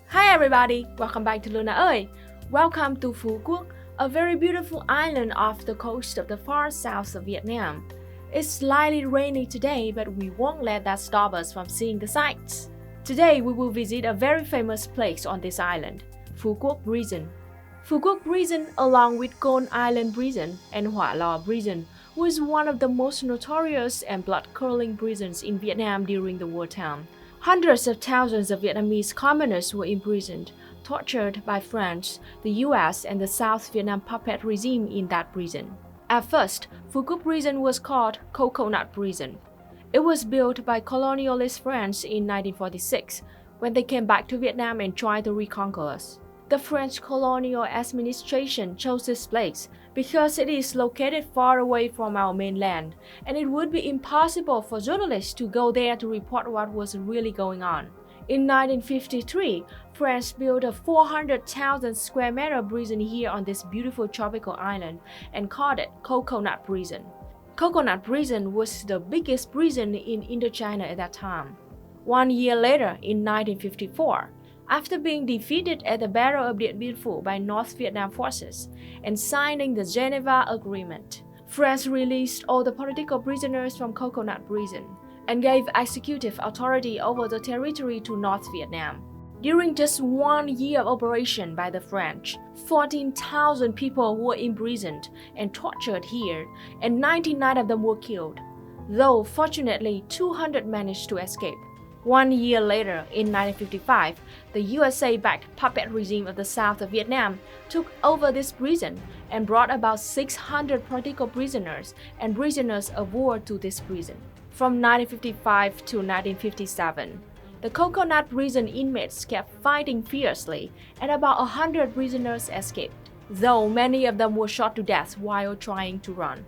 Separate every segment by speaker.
Speaker 1: Hi everybody, welcome back to Luna ơi. Welcome to Phu Quoc, a very beautiful island off the coast of the far south of Vietnam. It's slightly rainy today, but we won't let that stop us from seeing the sights. Today we will visit a very famous place on this island, Phu Quoc Prison. Phu Quoc Prison, along with Con Island Prison and Hoa Lo Prison, was one of the most notorious and blood-curdling prisons in Vietnam during the wartime. Hundreds of thousands of Vietnamese commoners were imprisoned, tortured by France, the US, and the South Vietnam puppet regime in that prison. At first, Phu Quoc Prison was called Coconut Prison. It was built by colonialist France in 1946, when they came back to Vietnam and tried to reconquer us. The French colonial administration chose this place because it is located far away from our mainland, and it would be impossible for journalists to go there to report what was really going on. In 1953, France built a 400,000 square meter prison here on this beautiful tropical island and called it Coconut Prison. Coconut Prison was the biggest prison in Indochina at that time. 1 year later, in 1954, after being defeated at the Battle of Điện Biên Phủ by North Vietnam forces and signing the Geneva Agreement, France released all the political prisoners from Coconut Prison and gave executive authority over the territory to North Vietnam. During just 1 year of operation by the French, 14,000 people were imprisoned and tortured here, and 99 of them were killed, though fortunately 200 managed to escape. 1 year later, in 1955, the USA-backed puppet regime of the south of Vietnam took over this prison and brought about 600 political prisoners and prisoners of war to this prison. From 1955 to 1957, the Coconut Prison inmates kept fighting fiercely, and about 100 prisoners escaped, though many of them were shot to death while trying to run.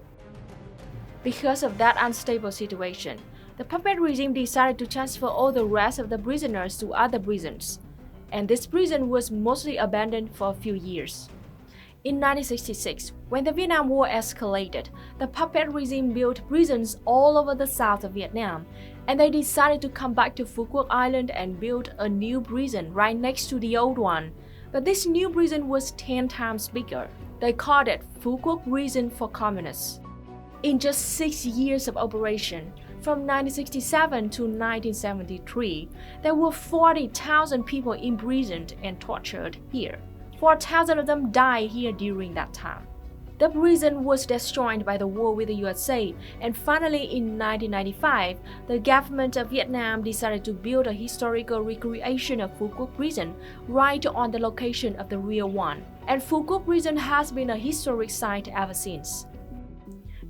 Speaker 1: Because of that unstable situation, the puppet regime decided to transfer all the rest of the prisoners to other prisons, and this prison was mostly abandoned for a few years. In 1966, when the Vietnam War escalated, the puppet regime built prisons all over the south of Vietnam, and they decided to come back to Phu Quoc Island and build a new prison right next to the old one. But this new prison was 10 times bigger. They called it Phu Quoc Prison for Communists. In just 6 years of operation, from 1967 to 1973, there were 40,000 people imprisoned and tortured here. 4,000 of them died here during that time. The prison was destroyed by the war with the USA, and finally in 1995, the government of Vietnam decided to build a historical recreation of Phu Quoc Prison right on the location of the real one. And Phu Quoc Prison has been a historic site ever since.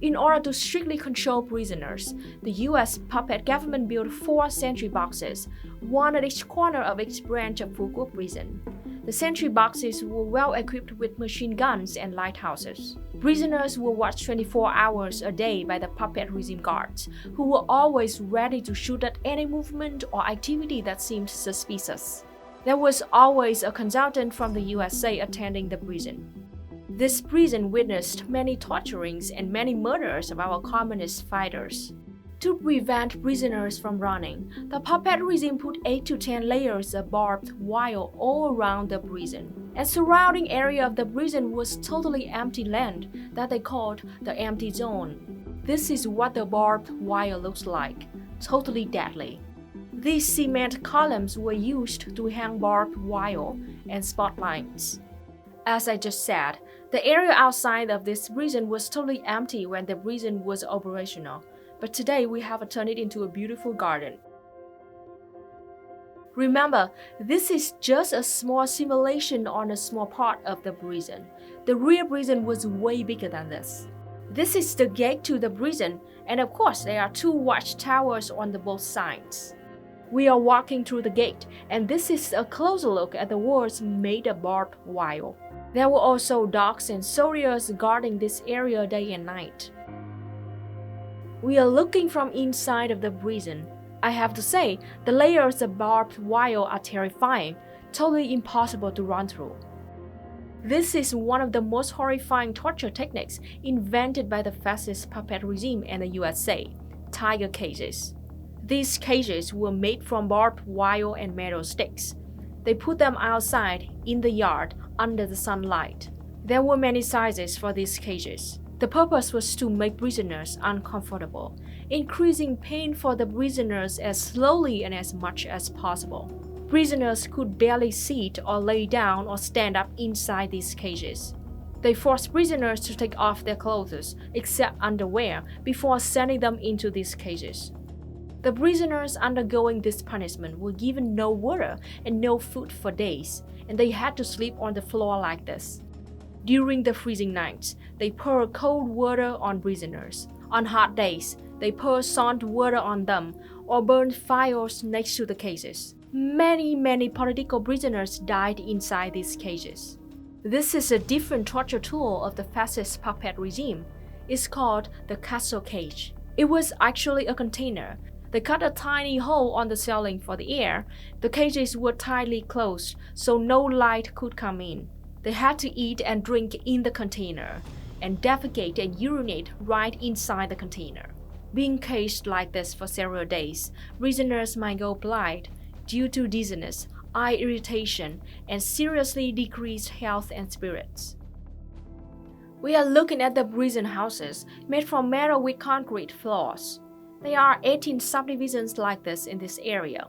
Speaker 1: In order to strictly control prisoners, the US puppet government built 4 sentry boxes, one at each corner of each branch of Phu Quoc Prison. The sentry boxes were well equipped with machine guns and lighthouses. Prisoners were watched 24 hours a day by the puppet regime guards, who were always ready to shoot at any movement or activity that seemed suspicious. There was always a consultant from the USA attending the prison. This prison witnessed many torturings and many murders of our communist fighters. To prevent prisoners from running, the puppet regime put 8 to 10 layers of barbed wire all around the prison. And surrounding area of the prison was totally empty land that they called the empty zone. This is what the barbed wire looks like, totally deadly. These cement columns were used to hang barbed wire and spotlights. As I just said, the area outside of this prison was totally empty when the prison was operational, but today we have turned it into a beautiful garden. Remember, this is just a small simulation on a small part of the prison. The real prison was way bigger than this. This is the gate to the prison, and of course there are 2 watchtowers on the both sides. We are walking through the gate, and this is a closer look at the walls made of barbed wire. There were also dogs and soldiers guarding this area day and night. We are looking from inside of the prison. I have to say, the layers of barbed wire are terrifying, totally impossible to run through. This is one of the most horrifying torture techniques invented by the fascist puppet regime and the USA, tiger cages. These cages were made from barbed wire and metal sticks. They put them outside, in the yard, under the sunlight. There were many sizes for these cages. The purpose was to make prisoners uncomfortable, increasing pain for the prisoners as slowly and as much as possible. Prisoners could barely sit or lay down or stand up inside these cages. They forced prisoners to take off their clothes, except underwear, before sending them into these cages. The prisoners undergoing this punishment were given no water and no food for days, and they had to sleep on the floor like this. During the freezing nights, they poured cold water on prisoners. On hot days, they poured salt water on them or burned fires next to the cages. Many political prisoners died inside these cages. This is a different torture tool of the fascist puppet regime. It's called the castle cage. It was actually a container. They cut a tiny hole on the ceiling for the air. The cages were tightly closed, so no light could come in. They had to eat and drink in the container, and defecate and urinate right inside the container. Being caged like this for several days, prisoners might go blind due to dizziness, eye irritation, and seriously decreased health and spirits. We are looking at the prison houses made from metal with concrete floors. There are 18 subdivisions like this in this area.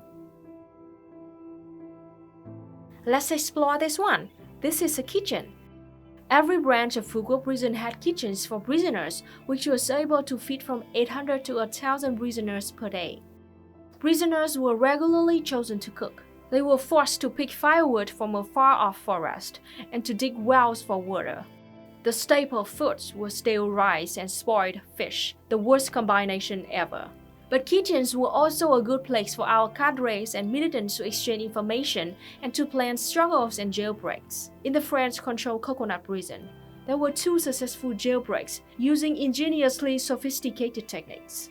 Speaker 1: Let's explore this one. This is a kitchen. Every branch of Phu Quoc prison had kitchens for prisoners, which was able to feed from 800 to 1,000 prisoners per day. Prisoners were regularly chosen to cook. They were forced to pick firewood from a far-off forest and to dig wells for water. The staple foods were stale rice and spoiled fish, the worst combination ever. But kitchens were also a good place for our cadres and militants to exchange information and to plan struggles and jailbreaks. In the French-controlled Coconut prison, there were 2 successful jailbreaks using ingeniously sophisticated techniques.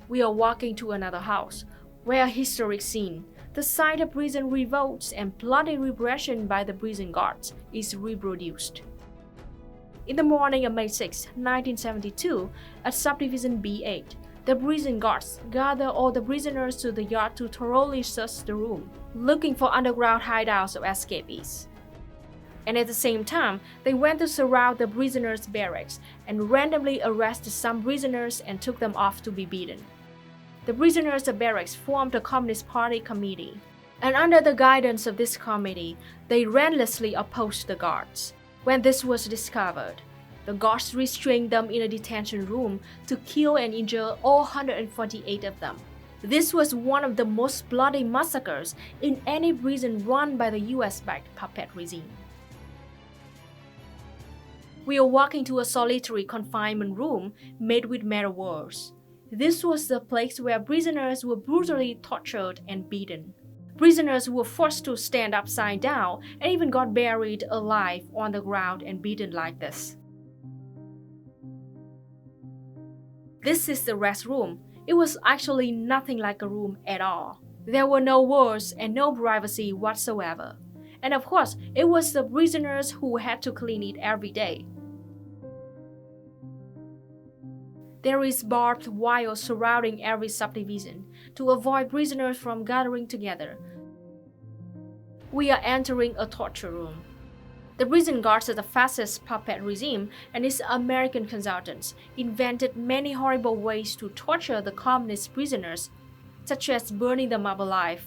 Speaker 1: We are walking to another house, where a historic scene, the site of prison revolts and bloody repression by the prison guards, is reproduced. In the morning of May 6, 1972, at Subdivision B8, the prison guards gather all the prisoners to the yard to thoroughly search the room, looking for underground hideouts of escapees. And at the same time, they went to surround the prisoners' barracks and randomly arrested some prisoners and took them off to be beaten. The prisoners of barracks formed a Communist Party committee, and under the guidance of this committee, they relentlessly opposed the guards. When this was discovered, the guards restrained them in a detention room to kill and injure all 148 of them. This was one of the most bloody massacres in any prison run by the US-backed puppet regime. We are walking to a solitary confinement room made with metal walls. This was the place where prisoners were brutally tortured and beaten. Prisoners were forced to stand upside down and even got buried alive on the ground and beaten like this. This is the restroom. It was actually nothing like a room at all. There were no walls and no privacy whatsoever. And of course, it was the prisoners who had to clean it every day. There is barbed wire surrounding every subdivision to avoid prisoners from gathering together. We are entering a torture room. The prison guards of the fascist puppet regime and its American consultants invented many horrible ways to torture the communist prisoners, such as burning them up alive,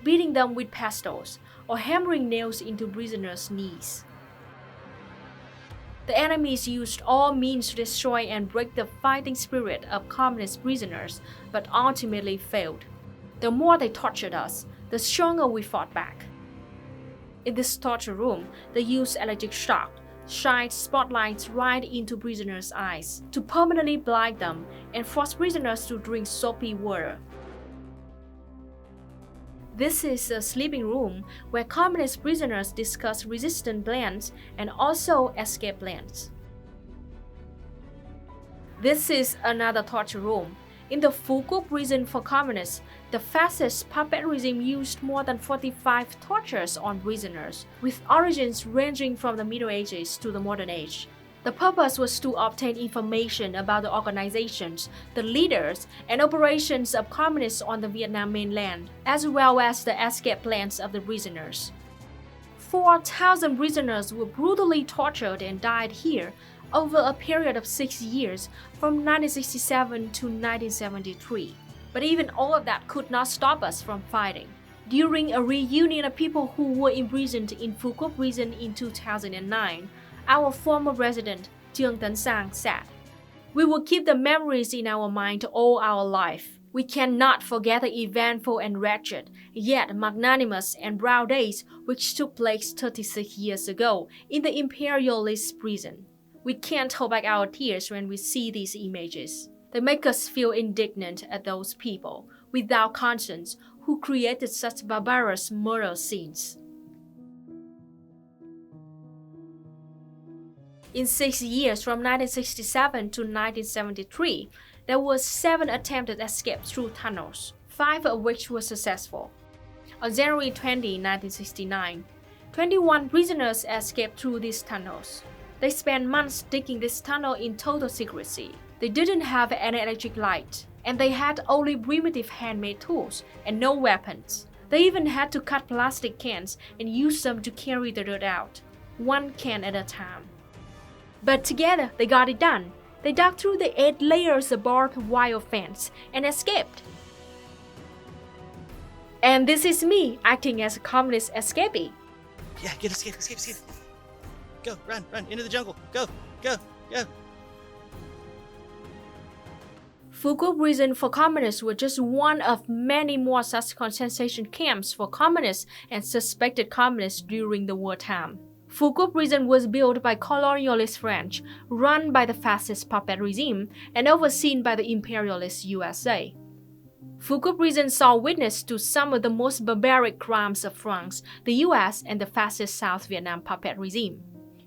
Speaker 1: beating them with pistols, or hammering nails into prisoners' knees. The enemies used all means to destroy and break the fighting spirit of communist prisoners, but ultimately failed. The more they tortured us, the stronger we fought back. In this torture room, they used electric shock, shined spotlights right into prisoners' eyes to permanently blind them and force prisoners to drink soapy water. This is a sleeping room where communist prisoners discuss resistance plans and also escape plans. This is another torture room. In the Phu Quoc prison for communists, the fascist puppet regime used more than 45 tortures on prisoners, with origins ranging from the Middle Ages to the modern age. The purpose was to obtain information about the organizations, the leaders, and operations of communists on the Vietnam mainland, as well as the escape plans of the prisoners. 4,000 prisoners were brutally tortured and died here over a period of 6 years, from 1967 to 1973. But even all of that could not stop us from fighting. During a reunion of people who were imprisoned in Phu Quoc prison in 2009, our former resident, Trương Tấn Sang, said, "We will keep the memories in our mind all our life. We cannot forget the eventful and wretched, yet magnanimous and proud days which took place 36 years ago in the imperialist prison. We can't hold back our tears when we see these images. They make us feel indignant at those people, without conscience, who created such barbarous murder scenes." In 6 years, from 1967 to 1973, there were 7 attempted escapes through tunnels, 5 of which were successful. On January 20, 1969, 21 prisoners escaped through these tunnels. They spent months digging this tunnel in total secrecy. They didn't have any electric light, and they had only primitive handmade tools and no weapons. They even had to cut plastic cans and use them to carry the dirt out, 1 can at a time. But together, they got it done. They dug through the 8 layers of barbed wire fence and escaped. And this is me acting as a communist escapee.
Speaker 2: Yeah, escape. Go, run, into the jungle. Go.
Speaker 1: Phu Quoc prison for communists was just one of many more such concentration camps for communists and suspected communists during the wartime. Phu Quoc prison was built by colonialist French, run by the fascist puppet regime, and overseen by the imperialist USA. Phu Quoc prison saw witness to some of the most barbaric crimes of France, the US, and the fascist South Vietnam puppet regime.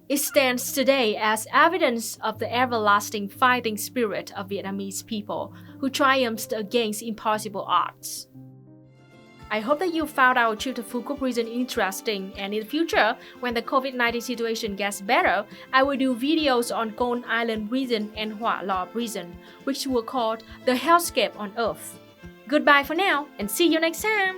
Speaker 1: It stands today as evidence of the everlasting fighting spirit of Vietnamese people who triumphed against impossible odds. I hope that you found our trip to Phu Quoc prison interesting, and in the future, when the COVID-19 situation gets better, I will do videos on Con Island prison and Hoa Lo prison, which were called the hellscape on Earth. Goodbye for now, and see you next time!